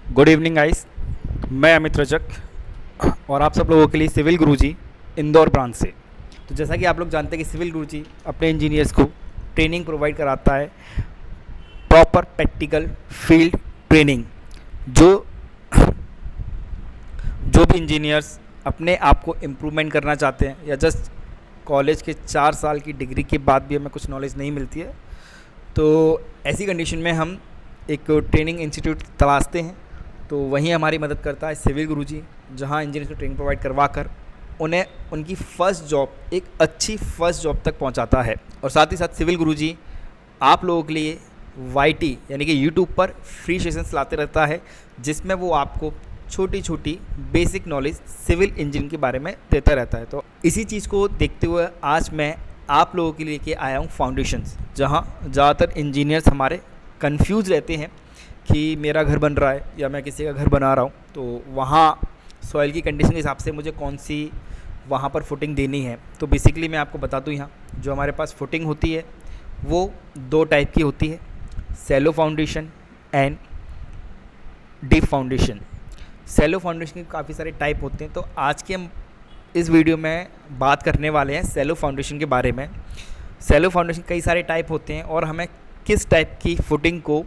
Good evening guys. मैं अमित रजक और आप सब लोगों के लिए सिविल गुरुजी इंदौर ब्रांच से। तो जैसा कि आप लोग जानते हैं कि सिविल गुरुजी अपने इंजीनियर्स को ट्रेनिंग प्रोवाइड कराता है, प्रॉपर प्रैक्टिकल फील्ड ट्रेनिंग। जो जो भी इंजीनियर्स अपने आप को इम्प्रूवमेंट करना चाहते हैं या जस्ट कॉलेज के 4 साल की डिग्री के बाद भी हमें कुछ नॉलेज नहीं मिलती है, तो ऐसी कंडीशन में हम एक ट्रेनिंग इंस्टीट्यूट तलाशते हैं। तो वहीं हमारी मदद करता है सिविल गुरुजी, जहां इंजीनियर्स को ट्रेनिंग प्रोवाइड करवा कर उन्हें उनकी फ़र्स्ट जॉब, एक अच्छी फ़र्स्ट जॉब तक पहुंचाता है। और साथ ही साथ सिविल गुरुजी आप लोगों के लिए YT यानी कि यूट्यूब पर फ्री सेशंस लाते रहता है, जिसमें वो आपको छोटी छोटी बेसिक नॉलेज सिविल इंजीनियरिंग के बारे में देता रहता है। तो इसी चीज़ को देखते हुए आज मैं आप लोगों के लिए आया हूँ फाउंडेशंस, जहाँ ज़्यादातर इंजीनियर्स हमारे कंफ्यूज रहते हैं कि मेरा घर बन रहा है या मैं किसी का घर बना रहा हूँ, तो वहाँ सॉइल की कंडीशन के हिसाब से मुझे कौन सी वहाँ पर फुटिंग देनी है। तो बेसिकली मैं आपको बता दूँ, यहाँ जो हमारे पास फुटिंग होती है वो 2 टाइप की होती है, shallow foundation and deep foundation. Shallow foundation के काफ़ी सारे टाइप होते हैं, तो आज के हम इस वीडियो में बात करने वाले हैं सैलो फाउंडेशन के बारे में। सैलो फाउंडेशन कई सारे टाइप होते हैं और हमें किस टाइप की फुटिंग को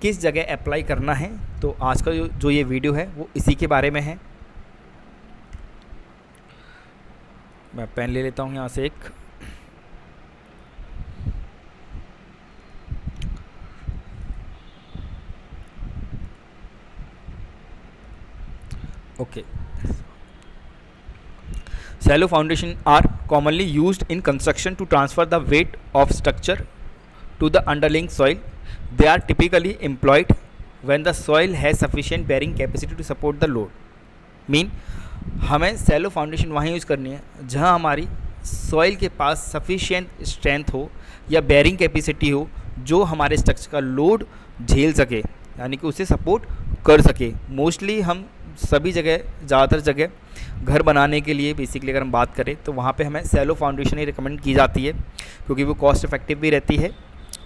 किस जगह अप्लाई करना है, तो आज का जो ये वीडियो है वो इसी के बारे में है। मैं पेन ले लेता हूँ यहाँ से एक। Okay, shallow foundation are commonly used in construction to transfer the weight of structure to the underlying soil. They are typically employed when the soil has sufficient bearing capacity to support the load. Mean हमें Cello foundation वहाँ use करनी है जहाँ हमारी soil के पास sufficient strength हो या bearing capacity हो, जो हमारे स्ट्रक्चर का लोड झेल सके, यानी कि उसे सपोर्ट कर सके। मोस्टली हम सभी जगह, ज़्यादातर जगह घर बनाने के लिए बेसिकली अगर हम बात करें तो वहाँ पे हमें सैलो फाउंडेशन ही रिकमेंड की जाती है, क्योंकि वो कॉस्ट इफेक्टिव भी रहती है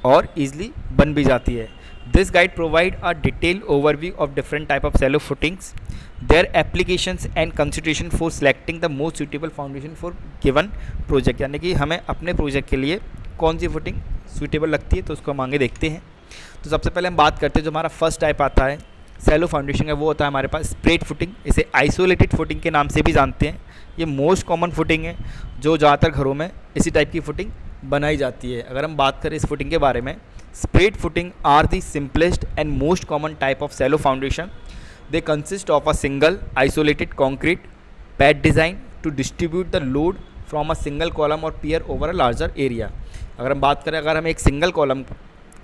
और ईजिली बन भी जाती है। This guide provide a detail overview of different type of shallow footings, their applications and consideration for selecting the most suitable foundation for given project. यानी कि हमें अपने प्रोजेक्ट के लिए कौन सी फुटिंग सूटेबल लगती है, तो उसको हम आगे देखते हैं। तो सबसे पहले हम बात करते हैं जो हमारा फर्स्ट टाइप आता है सैलो फाउंडेशन का, वो होता है हमारे पास स्प्रेड फुटिंग। इसे आइसोलेटेड फुटिंग के नाम से भी जानते हैं। ये मोस्ट कॉमन फुटिंग है जो ज़्यादातर घरों में इसी टाइप की फुटिंग बनाई जाती है। अगर हम बात करें इस फुटिंग के बारे में, spread footing are the simplest and most common type of shallow foundation. They consist of a single isolated concrete pad design to distribute the load from a single column or pier over a larger area. अगर हम बात करें, अगर हम एक single column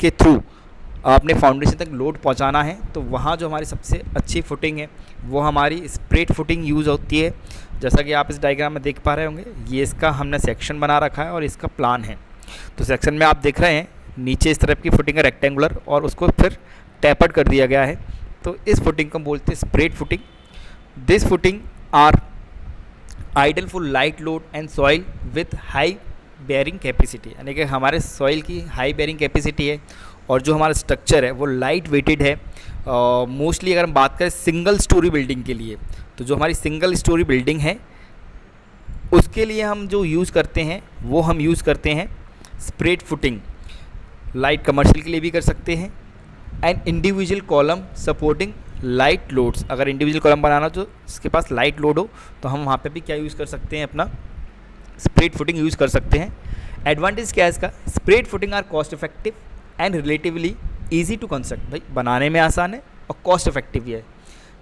के through अपने foundation तक लोड पहुंचाना है, तो वहाँ जो हमारी सबसे अच्छी फुटिंग है वो हमारी स्प्रेड फुटिंग यूज़ होती है। जैसा कि आप इस डायग्राम में देख पा रहे होंगे, ये इसका हमने सेक्शन बना रखा है और इसका प्लान है। तो सेक्शन में आप देख रहे हैं नीचे इस तरफ की फुटिंग है रेक्टेंगुलर, और उसको फिर टैपर्ड कर दिया गया है। तो इस फुटिंग को बोलते हैं spread footing. This footing are ideal for light load and soil with high bearing capacity, यानी कि हमारे सॉइल की हाई बेयरिंग कैपेसिटी है और जो हमारा स्ट्रक्चर है वो लाइट वेटेड है। मोस्टली अगर हम बात करें सिंगल स्टोरी बिल्डिंग के लिए, तो जो हमारी सिंगल स्टोरी बिल्डिंग है उसके लिए हम जो यूज़ करते हैं वो हम यूज़ करते हैं स्प्रेड फुटिंग। लाइट कमर्शियल के लिए भी कर सकते हैं। And individual column supporting light loads, अगर इंडिविजुअल कॉलम बनाना जो इसके पास लाइट लोड हो, तो हम वहाँ पे भी क्या यूज़ कर सकते हैं, अपना स्प्रेड फुटिंग यूज़ कर सकते हैं। एडवांटेज क्या है इसका, spread footing are cost effective and relatively easy to construct. भाई बनाने में आसान है और कॉस्ट इफेक्टिव भी है।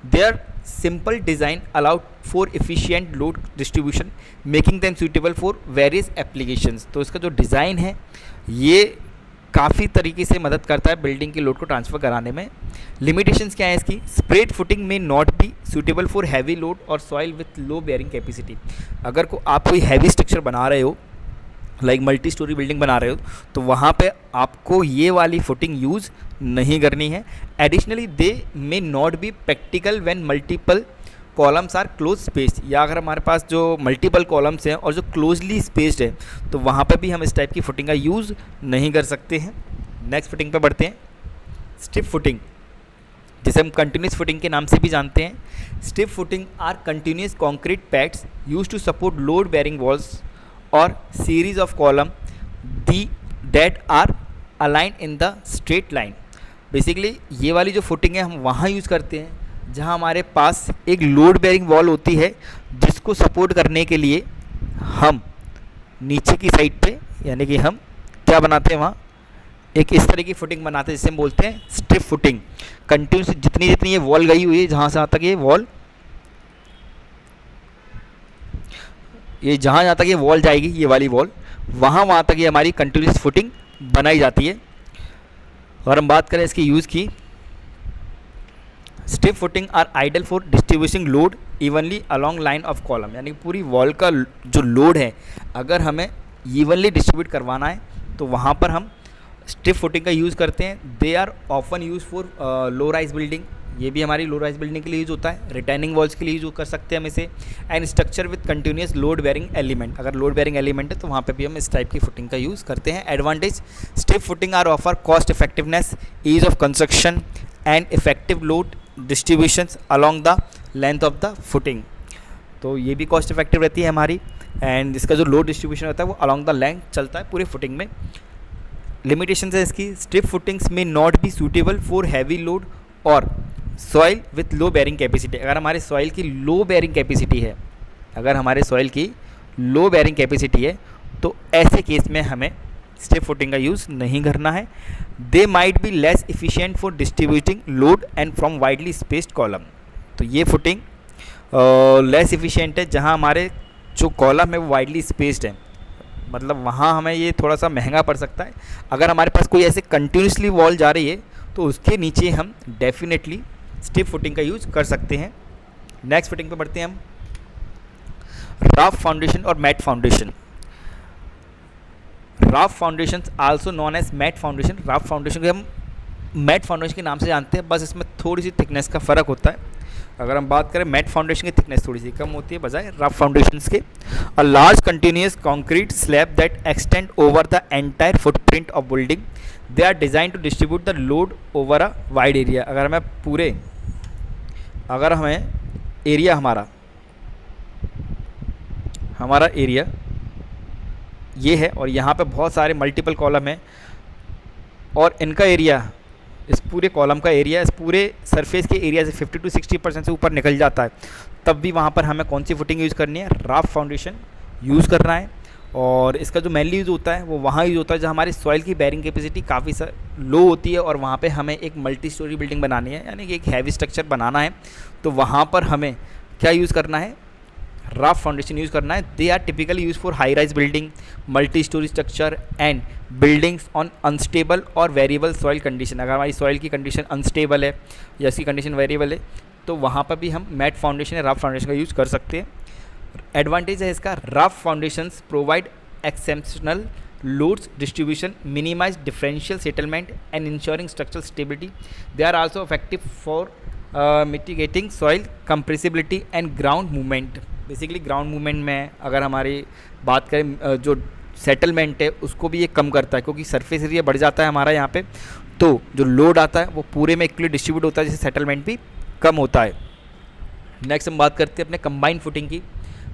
Their simple design allowed for efficient load distribution making them suitable for various applications. तो इसका जो डिज़ाइन है ये काफ़ी तरीके से मदद करता है बिल्डिंग के लोड को ट्रांसफ़र कराने में। लिमिटेशंस क्या है इसकी, स्प्रेड फुटिंग में not be suitable for heavy load और soil with low bearing capacity. अगर आप कोई हैवी स्ट्रक्चर बना रहे हो, लाइक मल्टी स्टोरी बिल्डिंग बना रहे हो, तो वहाँ पे आपको ये वाली फुटिंग यूज़ नहीं करनी है। Additionally they may not be practical when multiple columns are close space, या अगर हमारे पास जो मल्टीपल कॉलम्स हैं और जो क्लोजली स्पेस्ड है, तो वहाँ पे भी हम इस टाइप की फुटिंग का यूज़ नहीं कर सकते हैं। नेक्स्ट फुटिंग पे बढ़ते हैं, स्टिफ फुटिंग। जिसे हम कंटिन्यूस फुटिंग के नाम से भी जानते हैं। Strip footing are continuous concrete pads use to support load bearing walls और series of column the that are align in the straight line. Basically ये वाली जो फुटिंग है हम वहाँ यूज़ करते हैं जहाँ हमारे पास एक लोड बेयरिंग वॉल होती है, जिसको सपोर्ट करने के लिए हम नीचे की साइड पे यानी कि हम क्या बनाते हैं वहाँ एक इस तरह की फुटिंग बनाते हैं जिसे हम बोलते हैं स्टिफ फुटिंग। कंटिन्यूस जितनी जितनी ये वॉल गई हुई है, जहाँ से तक ये वॉल, ये जहाँ तक ये वॉल जाएगी, ये वाली वॉल, वहाँ तक ये हमारी कंटिन्यूस फुटिंग बनाई जाती है। और हम बात करें इसकी यूज़ की, stiff footing are ideal for distributing load evenly along line of column. यानी पूरी वॉल का जो लोड है अगर हमें इवनली डिस्ट्रीब्यूट करवाना है तो वहाँ पर हम स्टिफ फुटिंग का यूज़ करते हैं। They are often use for low rise building, ये भी हमारी लो राइज बिल्डिंग के लिए यूज़ होता है। रिटर्निंग वॉल्स के लिए यूज़ कर सकते हैं हम इसे। And structure with continuous load bearing element, अगर लोड बेयरिंग एलिमेंट है तो वहाँ पे भी हम इस टाइप की फुटिंग का यूज़ करते हैं। Advantage, stiff footing are offer cost effectiveness, ease of construction and effective load distributions along the length of the footing. तो ये भी कॉस्ट इफेक्टिव रहती है हमारी, एंड इसका जो लोड डिस्ट्रीब्यूशन होता है वो अलॉन्ग द लेंथ चलता है पूरे फुटिंग में। लिमिटेशंस है इसकी, स्टिफ फुटिंग्स में not be suitable for heavy load और soil with low bearing capacity. अगर हमारे सॉइल की लो बेयरिंग कैपेसिटी है, अगर हमारे सॉइल की लो बेयरिंग कैपेसिटी है तो ऐसे केस में हमें स्टिफ फुटिंग का यूज़ नहीं करना है। They might be less efficient for distributing load and from widely spaced column. तो ये फुटिंग लेस इफिशिएंट है जहाँ हमारे जो कॉलम है वो वाइडली स्पेस्ड है, मतलब वहाँ हमें ये थोड़ा सा महंगा पड़ सकता है। अगर हमारे पास कोई ऐसे कंटिन्यूसली वॉल जा रही है तो उसके नीचे हम डेफिनेटली स्टिफ फुटिंग का यूज़ कर सकते हैं। नेक्स्ट फुटिंग पे बढ़ते हैं हम, राफ फाउंडेशन और mat foundation. Raft foundation also known as mat foundation. Raft foundation को हम मैट फाउंडेशन के नाम से जानते हैं, बस इसमें थोड़ी सी थिकनेस का फ़र्क होता है। अगर हम बात करें मैट फाउंडेशन की थिकनेस थोड़ी सी कम होती है बजाय रफ फाउंडेशंस के। A large continuous concrete slab that extend over the entire footprint of building, they are design to distribute the load over a wide area. अगर हमें एरिया हमारा एरिया ये है और यहाँ पे बहुत सारे मल्टीपल कॉलम हैं और इनका एरिया, इस पूरे कॉलम का एरिया इस पूरे सरफेस के एरिया से 50 to 60% से ऊपर निकल जाता है, तब भी वहाँ पर हमें कौन सी फुटिंग यूज़ करनी है, राफ फाउंडेशन यूज़ करना है। और इसका जो मेनली यूज़ होता है वो वहाँ यूज़ होता है जहाँ हमारी सॉइल की बेयरिंग कैपेसिटी काफ़ी लो होती है और वहाँ पे हमें एक मल्टी स्टोरी बिल्डिंग बनानी है, यानी कि एक हैवी स्ट्रक्चर बनाना है। तो वहाँ पर हमें क्या यूज़ करना है, राफ फाउंडेशन यूज़ करना है। They are typically use for high rise building, multi storey structure and buildings on unstable or variable soil condition. अगर हमारी सॉइल की कंडीशन अनस्टेबल है या इसकी कंडीशन वेरिएबल है तो वहाँ पर भी हम मैट फाउंडेशन या राफ फाउंडेशन का यूज़ कर सकते हैं। एडवांटेज है इसका, raft foundations provide exceptional loads distribution, minimise differential settlement and insuring structural stability. They are also effective for mitigating soil compressibility and ground movement. Basically ground movement में अगर हमारी बात करें जो सेटलमेंट है उसको भी ये कम करता है, क्योंकि सरफेस एरिया बढ़ जाता है हमारा यहाँ पे, तो जो लोड आता है वो पूरे में इक्वली डिस्ट्रीब्यूट होता है, जिससे सेटलमेंट भी कम होता है। नेक्स्ट हम बात करते हैं अपने कंबाइंड फुटिंग की।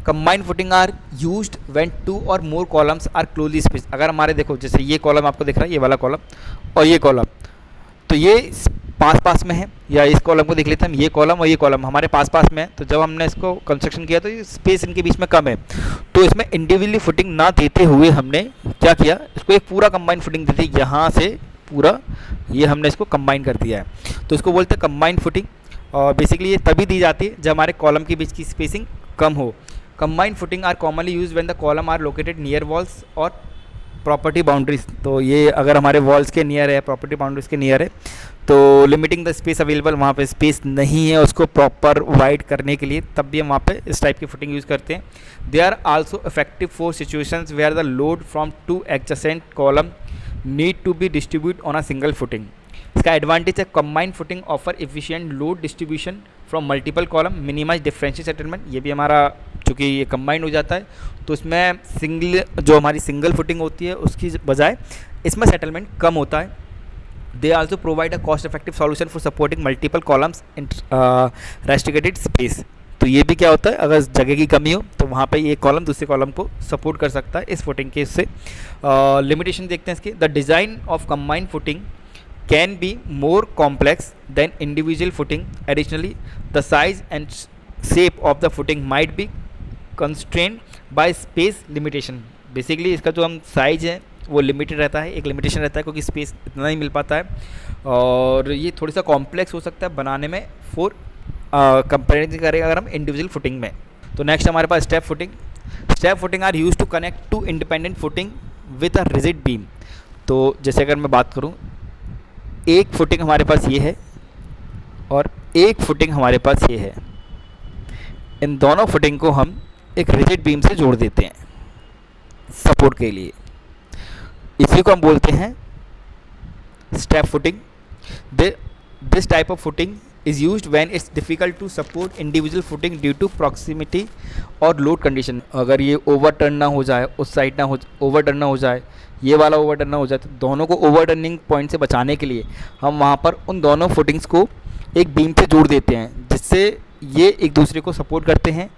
Combined footing are used when 2 or more columns are closely spaced. अगर हमारे देखो जैसे ये कॉलम आपको दिख रहा है, ये वाला कॉलम और ये कॉलम, तो ये पास में है, या इस कॉलम को देख लेते हैं हम, ये कॉलम और ये कॉलम हमारे पास में है। तो जब हमने इसको कंस्ट्रक्शन किया तो ये स्पेस इनके बीच में कम है, तो इसमें इंडिविजुअली फुटिंग ना देते हुए हमने क्या किया, इसको एक पूरा कंबाइंड फुटिंग दी थी, यहाँ से पूरा ये हमने इसको कंबाइन कर दिया है, तो इसको बोलते हैं कंबाइंड फुटिंग। और बेसिकली ये तभी दी जाती है जब हमारे कॉलम के बीच की स्पेसिंग कम हो। Combined footing are commonly use when the column are located near walls or property boundaries. तो ये अगर हमारे वॉल्स के नियर है, प्रॉपर्टी बाउंड्रीज के नियर है, तो लिमिटिंग द स्पेस अवेलेबल, वहाँ पे स्पेस नहीं है उसको प्रॉपर वाइड करने के लिए, तब भी हम वहाँ पे इस टाइप की फुटिंग यूज़ करते हैं। They are also effective for situations where the load from 2 adjacent column need to be distribute on a single footing. इसका एडवांटेज है, combined footing offer efficient load distribution from multiple column, minimise differential settlement. ये भी हमारा चूँकि ये combined हो जाता है तो इसमें जो हमारी सिंगल फुटिंग होती है उसकी बजाय इसमें सेटलमेंट कम होता है। They also provide a cost effective solution for supporting multiple columns in restricted space. तो ये भी क्या होता है, अगर जगह की कमी हो तो वहाँ पे ये कॉलम दूसरे कॉलम को सपोर्ट कर सकता है इस फुटिंग के इससे। लिमिटेशन देखते हैं इसकी। The design of combined footing can be more complex than individual footing. Additionally the size and shape of the footing might be constrained by space limitation. Basically इसका जो हम साइज है वो लिमिटेड रहता है, एक लिमिटेशन रहता है क्योंकि स्पेस इतना ही मिल पाता है, और ये थोड़ी सा कॉम्प्लेक्स हो सकता है बनाने में फॉर कंपेरिजन करें अगर हम इंडिविजुअल फुटिंग में। तो नेक्स्ट हमारे पास step footing. Step footing are use to connect to independent footing with a rigid beam. तो जैसे अगर मैं बात करूँ, एक फुटिंग हमारे पास ये है और एक फुटिंग हमारे पास ये है, इन दोनों फुटिंग को हम एक रिजिड बीम से जोड़ देते हैं सपोर्ट के लिए, इसी को हम बोलते हैं step footing. This type of footing is used when it's difficult to support individual footing due to proximity और load condition। अगर ये ओवरटर्न ना हो जाए, उस साइड ना हो ओवरटर्न ना हो जाए, ये वाला ओवरटर्न ना हो जाए, तो दोनों को ओवरटर्निंग पॉइंट से बचाने के लिए हम वहाँ पर उन दोनों फुटिंग्स को एक बीम से जोड़ देते हैं, जिससे ये एक दूसरे को सपोर्ट करते हैं।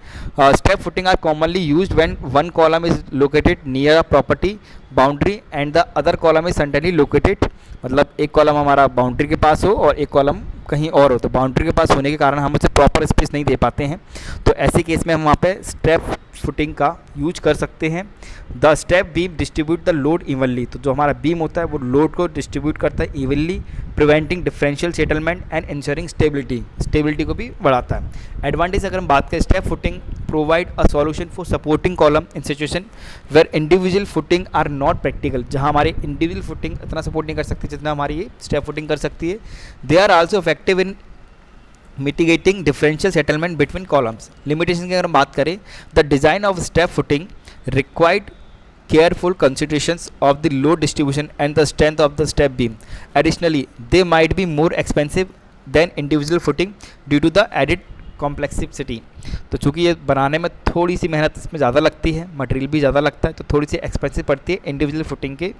Step footing are commonly used when one column is located near a property boundary and the other column is centrally located. मतलब एक कॉलम हमारा बाउंड्री के पास हो और एक कॉलम कहीं और हो, तो बाउंड्री के पास होने के कारण हम उसे प्रॉपर स्पेस नहीं दे पाते हैं, तो ऐसे केस में हम वहाँ पे स्टेप फुटिंग का यूज कर सकते हैं। The step beam distribute the load evenly. तो जो हमारा बीम होता है वो लोड को डिस्ट्रीब्यूट करता है evenly, preventing differential settlement and ensuring stability को भी बढ़ाता है। एडवांटेज अगर हम बात करें, step footing provide a solution for supporting column in situation where individual footing are not practical. जहाँ हमारी इंडिविजुअल फुटिंग इतना सपोर्ट नहीं कर सकती जितना हमारी ये स्टेप फुटिंग कर सकती है। They are also effective in mitigating differential settlement between columns. Limitation की अगर हम बात करें, the design of step footing required careful considerations of the load distribution and the strength of the step beam. Additionally, they might be more expensive than individual footing due to the added complexity। तो चूँकि ये बनाने में थोड़ी सी मेहनत इसमें ज़्यादा लगती है, मटेरियल भी ज़्यादा लगता है, तो थोड़ी सी एक्सपेंसिव पड़ती है इंडिविजुअल फुटिंग के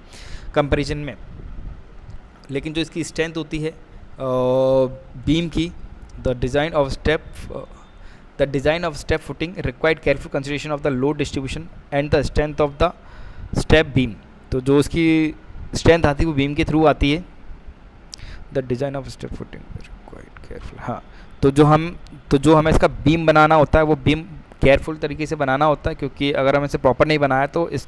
कंपैरिजन में। लेकिन जो इसकी स्ट्रेंथ होती है बीम की, the design of step footing required careful consideration of the load distribution and the strength of the step beam. तो जो उसकी स्ट्रेंथ आती है वो बीम के थ्रू आती है। The design of step footing required careful. हाँ, तो जो हमें इसका बीम बनाना होता है वो बीम केयरफुल तरीके से बनाना होता है, क्योंकि अगर हम इसे प्रॉपर नहीं बनाया तो इस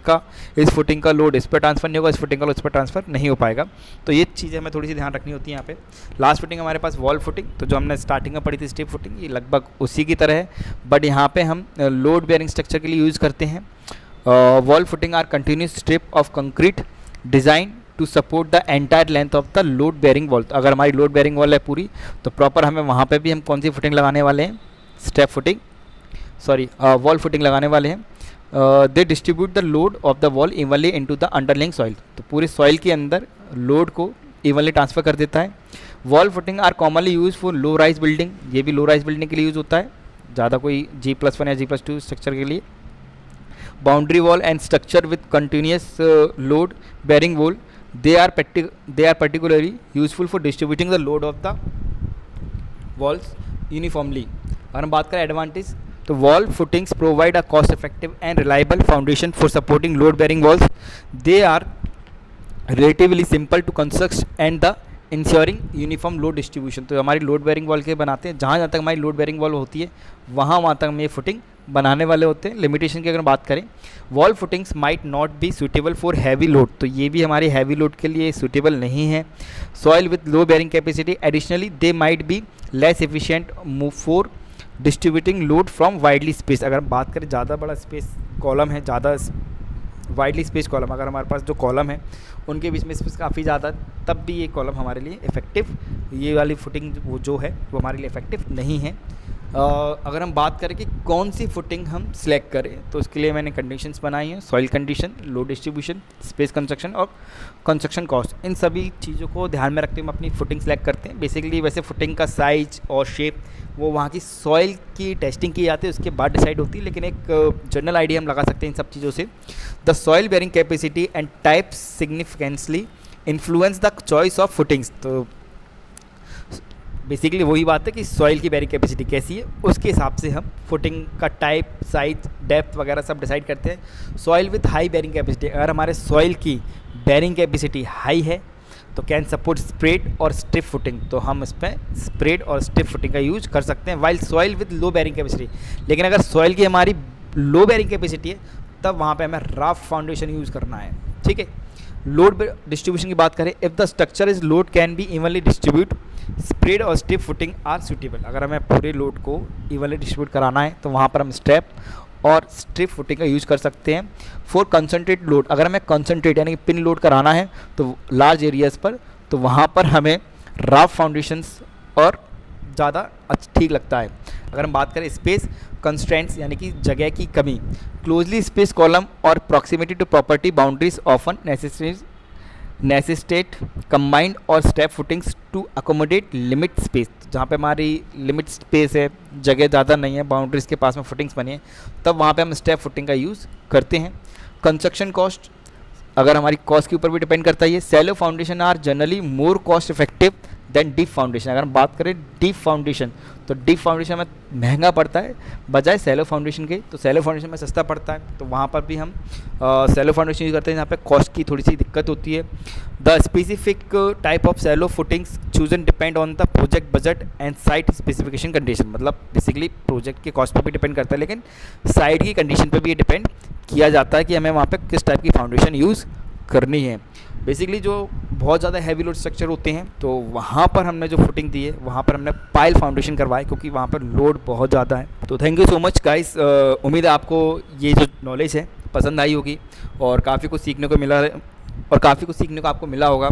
फुटिंग का लोड इस पर ट्रांसफ़र नहीं होगा, इस फुटिंग का लोड इस पर ट्रांसफ़र नहीं हो पाएगा। तो ये चीज़ें हमें थोड़ी सी ध्यान रखनी होती है यहाँ पे। लास्ट फुटिंग हमारे पास वॉल फुटिंग। तो जो हमने स्टार्टिंग में पढ़ी थी स्टेप फुटिंग, ये लगभग उसी की तरह है, बट यहाँ पे हम लोड बेयरिंग स्ट्रक्चर के लिए यूज़ करते हैं। Wall footing are continuous strip of concrete design to support the entire length of the load bearing wall. अगर हमारी लोड बेयरिंग वॉल है पूरी, तो प्रॉपर हमें वहाँ पे भी हम कौन सी फुटिंग लगाने वाले हैं, वॉल फुटिंग लगाने वाले हैं। They distribute the load of the wall evenly into the underlying soil. तो पूरे सॉइल के अंदर लोड को इवनली ट्रांसफ़र कर देता है। Wall footing are commonly use for low rise building. ये भी लो राइज बिल्डिंग के लिए यूज़ होता है, ज़्यादा कोई G+1 या G+2 स्ट्रक्चर के लिए। Boundary wall and structure with continuous load bearing wall, they are particularly useful for distributing the load of the walls uniformly। अगर हम बात करें एडवांटेज, तो wall footings provide a cost effective and reliable foundation for supporting load bearing walls. They are relatively simple to construct and the ensuring uniform load distribution. तो हमारी load bearing wall के बनाते हैं, जहाँ तक हमारी लोड बेयरिंग वॉल होती है वहाँ तक हम ये फुटिंग बनाने वाले होते हैं। लिमिटेशन की अगर बात करें, wall footings might not be suitable for heavy load. तो ये भी हमारे हैवी लोड के लिए सूटेबल नहीं है। Soil with low bearing capacity, additionally they might be less efficient move for distributing load from widely space. अगर हम बात करें ज़्यादा बड़ा स्पेस कॉलम है, ज़्यादा वाइडली स्पेस कॉलम, अगर हमारे पास जो कॉलम है उनके बीच में स्पेस काफ़ी ज़्यादा, तब भी ये कॉलम हमारे लिए इफ़ेक्टिव, ये वाली फुटिंग वो जो है वो हमारे लिए इफ़ेक्टिव नहीं है। अगर हम बात करें कि कौन सी फुटिंग हम सिलेक्ट करें, तो उसके लिए मैंने कंडीशंस बनाई हैं, soil condition, load distribution, space construction और कंस्ट्रक्शन कॉस्ट। इन सभी चीज़ों को ध्यान में रखते हुए हम अपनी फुटिंग सेलेक्ट करते हैं। बेसिकली वैसे फुटिंग का साइज और शेप वो वहाँ की सॉइल की टेस्टिंग की जाती है, उसके बाद डिसाइड होती है, लेकिन एक जनरल आइडिया हम लगा सकते हैं इन सब चीज़ों से। The soil bearing capacity and type significantly influence the choice of footings. तो बेसिकली वही बात है कि सॉइल की बेरिंग कैपेसिटी कैसी है, उसके हिसाब से हम फुटिंग का टाइप, साइज, डेप्थ वगैरह सब डिसाइड करते हैं। Soil with high bearing capacity, अगर हमारे सॉइल की बेरिंग कैपेसिटी हाई है तो कैन सपोर्ट स्प्रेड और स्टिफ फुटिंग, तो हम इस पर स्प्रेड और स्टिफ फुटिंग का यूज कर सकते हैं। While soil with low bearing capacity, लेकिन अगर सॉइल की हमारी लो बेरिंग कैपेसिटी है तब वहाँ पे हमें रफ फाउंडेशन यूज़ करना है। ठीक है। लोड डिस्ट्रीब्यूशन की बात करें, if the structure is load can be evenly distribute, spread और स्टिफ फुटिंग आर सूटेबल। अगर हमें पूरे लोड को इवनली डिस्ट्रीब्यूट कराना है तो वहाँ पर हम स्टेप और स्टिफ फुटिंग का यूज़ कर सकते हैं। फॉर कंसनट्रेट लोड, अगर हमें कंसनट्रेट यानी कि पिन लोड कराना है तो लार्ज एरियाज़ पर, तो वहाँ पर हमें रफ फाउंडेशंस और ज़्यादा ठीक लगता है। अगर हम बात करें स्पेस कंस्ट्रेंट्स यानी कि जगह की कमी, क्लोजली स्पेस कॉलम और proximity to property boundaries often necessitate combined और step footings to accommodate limit space. जहाँ पे हमारी लिमिट स्पेस है, जगह ज़्यादा नहीं है, बाउंड्रीज के पास में फुटिंग्स बनी है, तब वहाँ पे हम स्टेप फुटिंग का यूज़ करते हैं। कंस्ट्रक्शन कॉस्ट, अगर हमारी कॉस्ट के ऊपर भी डिपेंड करता है ये। Shallow foundation are generally more cost effective than deep foundation. अगर हम बात करें डीप फाउंडेशन, तो डीप फाउंडेशन में महंगा पड़ता है बजाय सैलो फाउंडेशन के, तो सैलो फाउंडेशन में सस्ता पड़ता है, तो वहाँ पर भी हम सैलो फाउंडेशन यूज़ करते हैं, जहाँ पे कॉस्ट की थोड़ी सी दिक्कत होती है। The specific type of shallow footings chosen depend on the project budget and site specification condition. मतलब बेसिकली प्रोजेक्ट के कॉस्ट पर भी डिपेंड करता है, लेकिन साइट की कंडीशन पर भी ये डिपेंड किया जाता है कि हमें वहाँ पर किस टाइप की फाउंडेशन यूज़ करनी है। बेसिकली जो बहुत ज़्यादा हैवी लोड स्ट्रक्चर होते हैं तो वहाँ पर हमने जो फुटिंग दी है वहाँ पर हमने पाइल फाउंडेशन करवाए, क्योंकि वहाँ पर लोड बहुत ज़्यादा है। तो thank you so much guys, उम्मीद है आपको ये जो नॉलेज है पसंद आई होगी और काफ़ी कुछ सीखने को आपको मिला होगा।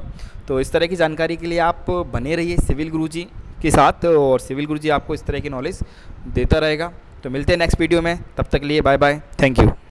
तो इस तरह की जानकारी के लिए आप बने रहिए सिविल गुरुजी के साथ, और सिविल गुरुजी आपको इस तरह की नॉलेज देता रहेगा। तो मिलते हैं नेक्स्ट वीडियो में, तब तक के लिए बाय बाय, थैंक यू।